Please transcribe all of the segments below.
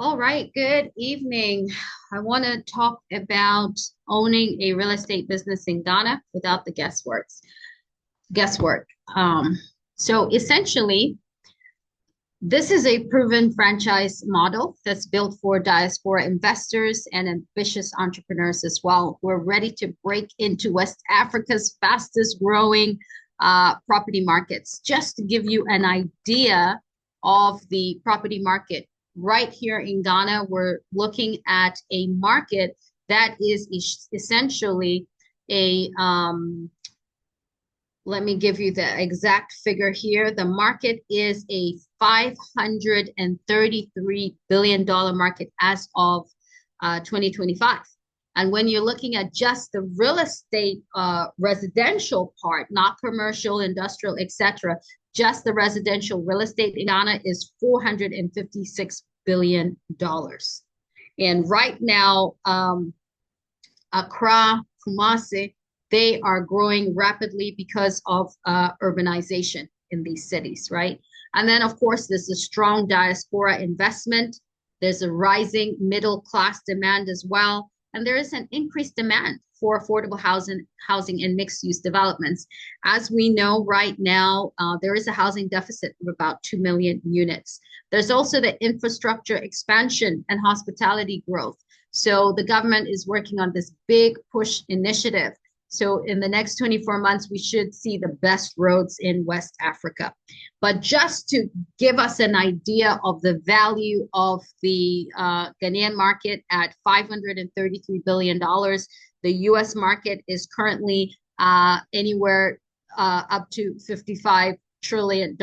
All right, good evening. I want to talk about owning a real estate business in Ghana without the guesswork. Um, so essentially, this is a proven franchise model that's built for diaspora investors and ambitious entrepreneurs as well. We're ready to break into West Africa's fastest growing property markets. Just to give you an idea of the property market, right here in Ghana, we're looking at a market that is essentially a let me give you the exact figure here. The market is a $533 billion market as of 2025. And when you're looking at just the real estate residential part, not commercial, industrial, etc., just the residential real estate in Ghana is $456 billion. And right now, Accra, Kumasi, they are growing rapidly because of urbanization in these cities, right? And then, of course, there's a strong diaspora investment. There's a rising middle class demand as well. And there is an increased demand for affordable housing and mixed use developments. As we know right now, there is a housing deficit of about 2 million units. There's also the infrastructure expansion and hospitality growth. So the government is working on this big push initiative. So in the next 24 months, we should see the best roads in West Africa. But just to give us an idea of the value of the Ghanaian market at $533 billion, the US market is currently anywhere up to $55 trillion.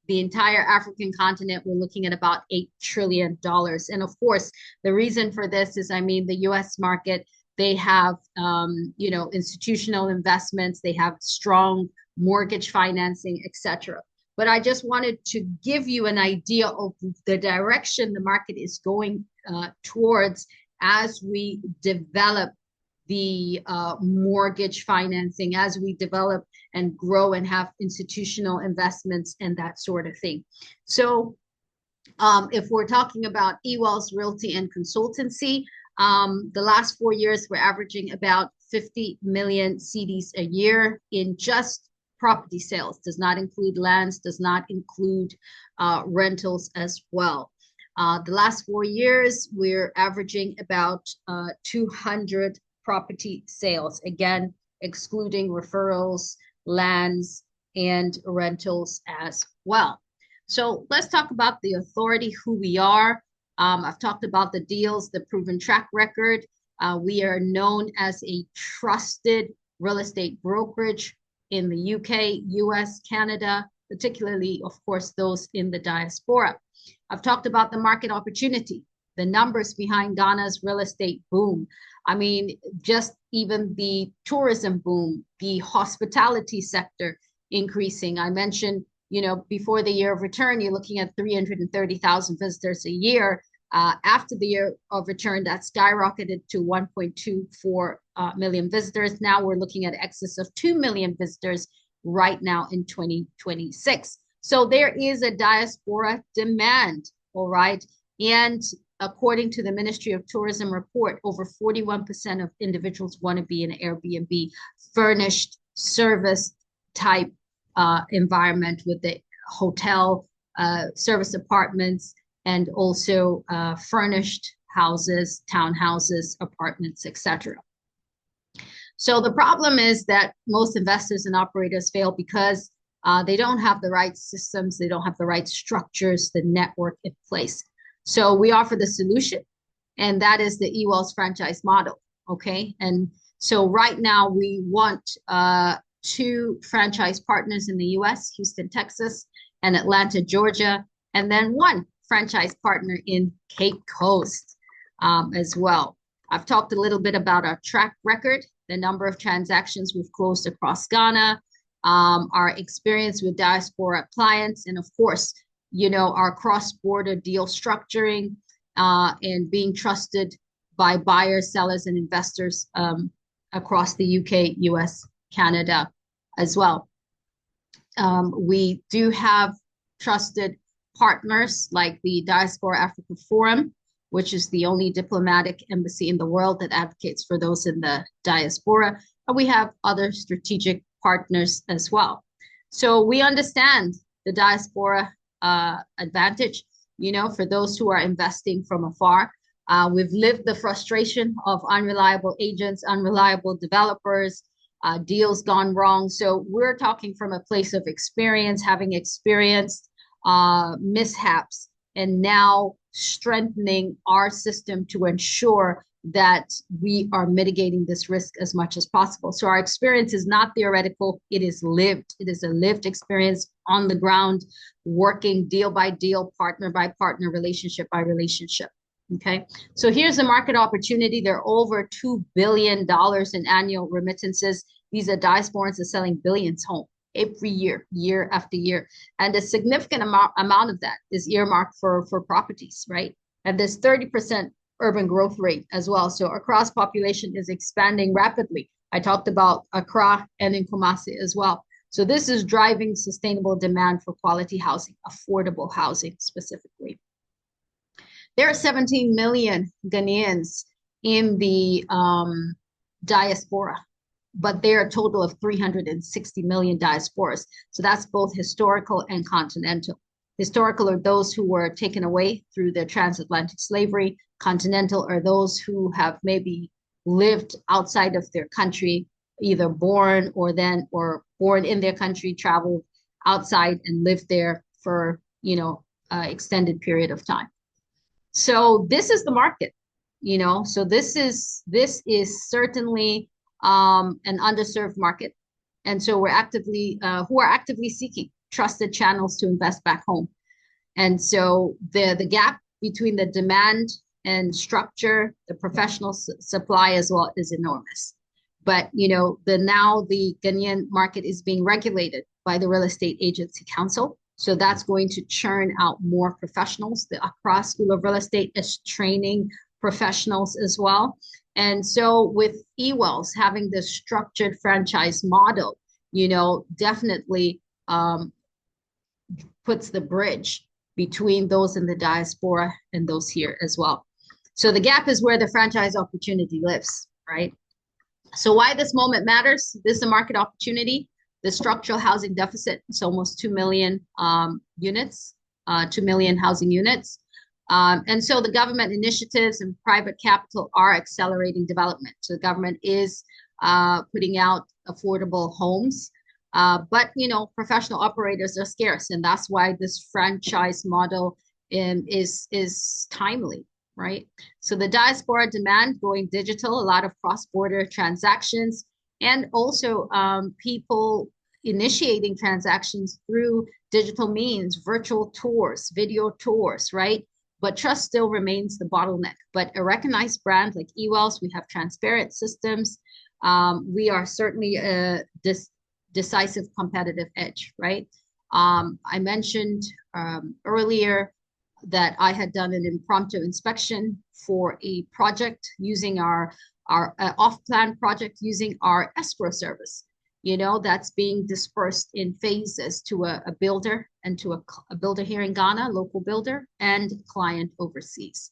The entire African continent, we're looking at about $8 trillion. And of course, the reason for this is, the US market, they have, institutional investments, they have strong mortgage financing, etc. But I just wanted to give you an idea of the direction the market is going towards as we develop the mortgage financing, as we develop and grow and have institutional investments and that sort of thing. So if we're talking about Ewell's Realty and Consultancy, the last 4 years, we're averaging about 50 million cedis a year in just property sales. Does not include lands, does not include rentals as well. The last 4 years, we're averaging about 200 property sales, again, excluding referrals, lands, and rentals as well. So let's talk about the authority, who we are. I've talked about the deals, the proven track record. We are known as a trusted real estate brokerage in the UK, US, Canada, particularly, of course, those in the diaspora. I've talked about the market opportunity, the numbers behind Ghana's real estate boom. Just even the tourism boom, the hospitality sector increasing. I mentioned, before the year of return, you're looking at 330,000 visitors a year. After the year of return, that skyrocketed to 1.24 million visitors. Now we're looking at excess of 2 million visitors right now in 2026. So there is a diaspora demand, all right? And according to the Ministry of Tourism report, over 41% of individuals want to be in an Airbnb furnished service type environment with the hotel, service apartments, and also furnished houses, townhouses, apartments, etc. So the problem is that most investors and operators fail because they don't have the right systems, they don't have the right structures, the network in place. So we offer the solution, and that is the Ewell's franchise model, okay? And so right now we want 2 franchise partners in the US, Houston, Texas, and Atlanta, Georgia, and then 1 franchise partner in Cape Coast as well. I've talked a little bit about our track record, the number of transactions we've closed across Ghana, our experience with diaspora clients, and of course, our cross-border deal structuring and being trusted by buyers, sellers, and investors across the UK, US, Canada as well. We do have trusted partners like the Diaspora Africa Forum, which is the only diplomatic embassy in the world that advocates for those in the diaspora. And we have other strategic partners as well. So we understand the diaspora advantage, for those who are investing from afar. We've lived the frustration of unreliable agents, unreliable developers, deals gone wrong. So we're talking from a place of experience, having experienced mishaps, and now strengthening our system to ensure that we are mitigating this risk as much as possible. So our experience is not theoretical, it is lived. It is a lived experience on the ground, working deal by deal, partner by partner, relationship by relationship. Okay, so here's the market opportunity. There are over $2 billion in annual remittances. These are diasporans are selling billions home every year, year after year. And a significant amount of that is earmarked for properties, right? And there's 30% urban growth rate as well. So Accra's population is expanding rapidly. I talked about Accra and in Kumasi as well. So this is driving sustainable demand for quality housing, affordable housing specifically. There are 17 million Ghanaians in the diaspora, but there are a total of 360 million diasporas. So that's both historical and continental. Historical are those who were taken away through the transatlantic slavery. Continental are those who have maybe lived outside of their country, either born or born in their country, traveled outside and lived there for, extended period of time. So this is the market, so this is certainly an underserved market. And so we're who are actively seeking trusted channels to invest back home. And so the gap between the demand and structure, the professional supply as well is enormous. But, now the Ghanaian market is being regulated by the Real Estate Agency Council. So that's going to churn out more professionals. The Accra School of Real Estate is training professionals as well. And so with eWells having this structured franchise model, definitely puts the bridge between those in the diaspora and those here as well. So the gap is where the franchise opportunity lives, right? So why this moment matters, this is a market opportunity. The structural housing deficit is almost 2 million units, 2 million housing units. And so the government initiatives and private capital are accelerating development. So the government is putting out affordable homes. But, professional operators are scarce. And that's why this franchise model is timely, right? So the diaspora demand going digital, a lot of cross-border transactions, and also people initiating transactions through digital means, virtual tours, video tours, right? But trust still remains the bottleneck. But a recognized brand like eWells, we have transparent systems. We are certainly a decisive competitive edge, right? I mentioned earlier that I had done an impromptu inspection for a project using our off-plan project using our escrow service. That's being dispersed in phases to a builder and to a builder here in Ghana, local builder, and client overseas.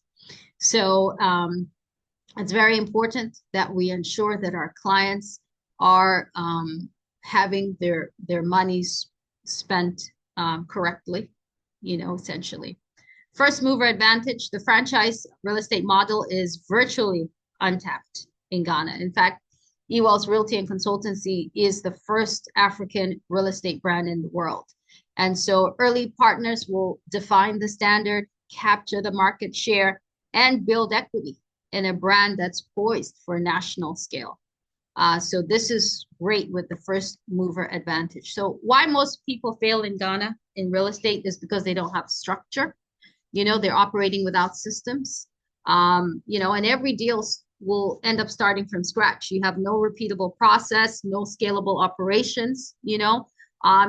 So it's very important that we ensure that our clients are having their monies spent correctly, essentially. First mover advantage, the franchise real estate model is virtually untapped in Ghana. In fact, eWells Realty and Consultancy is the first African real estate brand in the world. And so early partners will define the standard, capture the market share, and build equity in a brand that's poised for national scale. So this is great with the first mover advantage. So why most people fail in Ghana in real estate is because they don't have structure. They're operating without systems. And every deal will end up starting from scratch. You have no repeatable process, no scalable operations,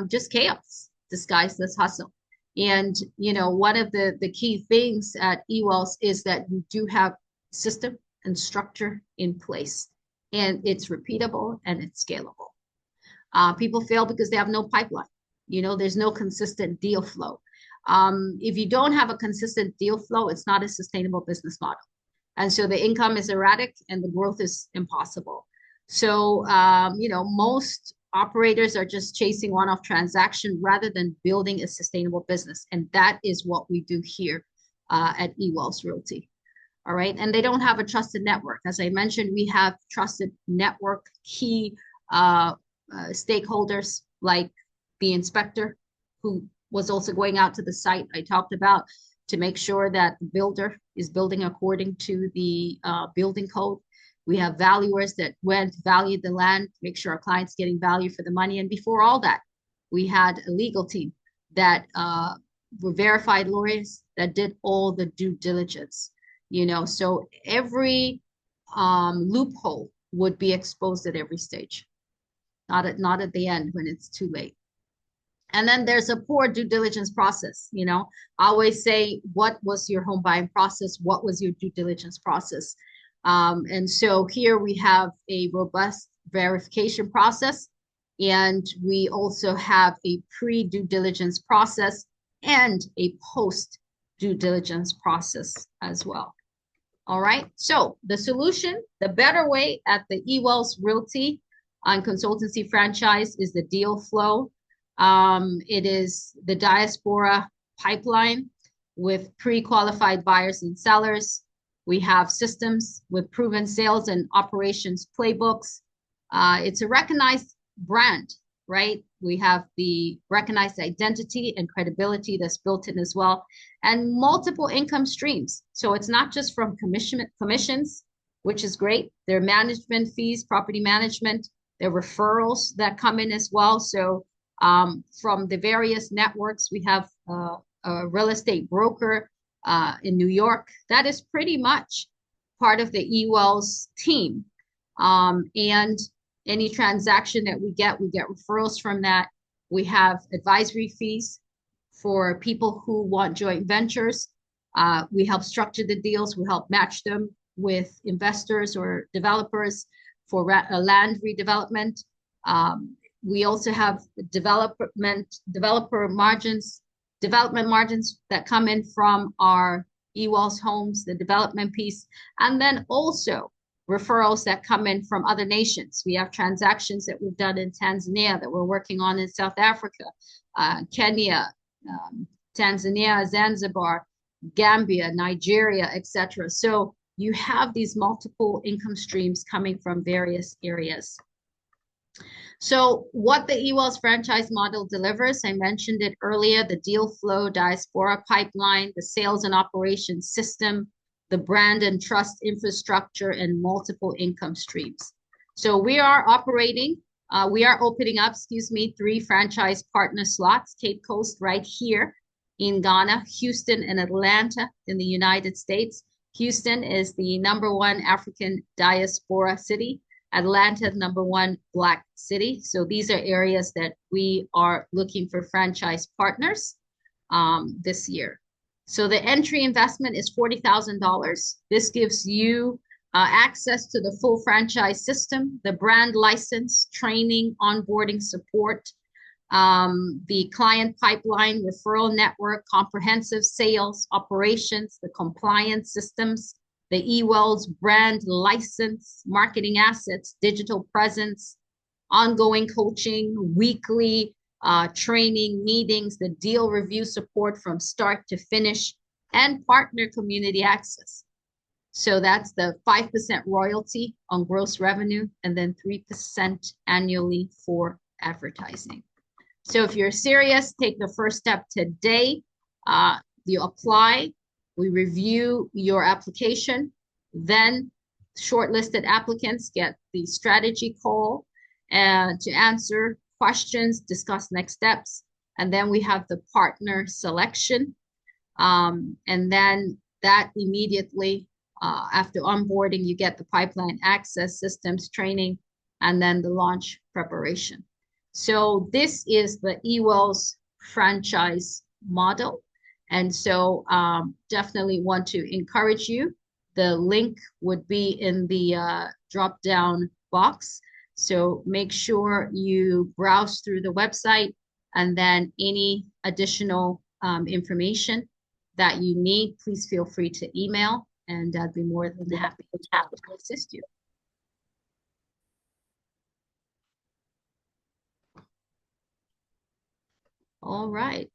just chaos disguised as hustle. And, one of the key things at eWells is that you do have system and structure in place, and it's repeatable and it's scalable. People fail because they have no pipeline. There's no consistent deal flow. If you don't have a consistent deal flow, it's not a sustainable business model. And so the income is erratic and the growth is impossible. So, most operators are just chasing one-off transaction rather than building a sustainable business. And that is what we do here at eWealth Realty. All right. And they don't have a trusted network. As I mentioned, we have trusted network key stakeholders like the inspector who was also going out to the site I talked about to make sure that the builder is building according to the building code. We have valuers that went, valued the land, make sure our clients getting value for the money. And before all that, we had a legal team that were verified lawyers that did all the due diligence. So every loophole would be exposed at every stage, not at the end when it's too late. And then there's a poor due diligence process. I always say, what was your home buying process? What was your due diligence process? And so here we have a robust verification process, and we also have a pre-due diligence process and a post-due diligence process as well. All right, so the solution, the better way at the eWealth Realty and Consultancy franchise is the deal flow. It is the diaspora pipeline with pre-qualified buyers and sellers. We have systems with proven sales and operations playbooks. It's a recognized brand, right? We have the recognized identity and credibility that's built in as well, and multiple income streams. So it's not just from commissions, which is great. There are management fees, property management, there are referrals that come in as well. So from the various networks, we have a real estate broker in New York that is pretty much part of the eWealth team. And any transaction that we get referrals from that. We have advisory fees for people who want joint ventures. We help structure the deals. We help match them with investors or developers for land redevelopment. We also have development margins that come in from our eWealth homes, the development piece, and then also referrals that come in from other nations. We have transactions that we've done in Tanzania that we're working on in South Africa, Kenya, Tanzania, Zanzibar, Gambia, Nigeria, etc. So you have these multiple income streams coming from various areas. So what the eWealth franchise model delivers, I mentioned it earlier, the deal flow, diaspora pipeline, the sales and operations system, the brand and trust infrastructure, and multiple income streams. So we are opening up, 3 franchise partner slots, Cape Coast right here in Ghana, Houston and Atlanta in the United States. Houston is the #1 African diaspora city. Atlanta, #1 Black city. So these are areas that we are looking for franchise partners this year. So the entry investment is $40,000. This gives you access to the full franchise system, the brand license, training, onboarding support, the client pipeline, referral network, comprehensive sales, operations, the compliance systems, the eWealth brand license, marketing assets, digital presence, ongoing coaching, weekly training, meetings, the deal review support from start to finish, and partner community access. So that's the 5% royalty on gross revenue and then 3% annually for advertising. So if you're serious, take the first step today. You apply, we review your application, then shortlisted applicants get the strategy call to answer questions, discuss next steps, and then we have the partner selection. And then that immediately, after onboarding, you get the pipeline access, systems training, and then the launch preparation. So this is the eWealth franchise model. And so definitely want to encourage you. The link would be in the drop-down box. So make sure you browse through the website, and then any additional information that you need, please feel free to email, and I'd be more than happy to assist you. All right.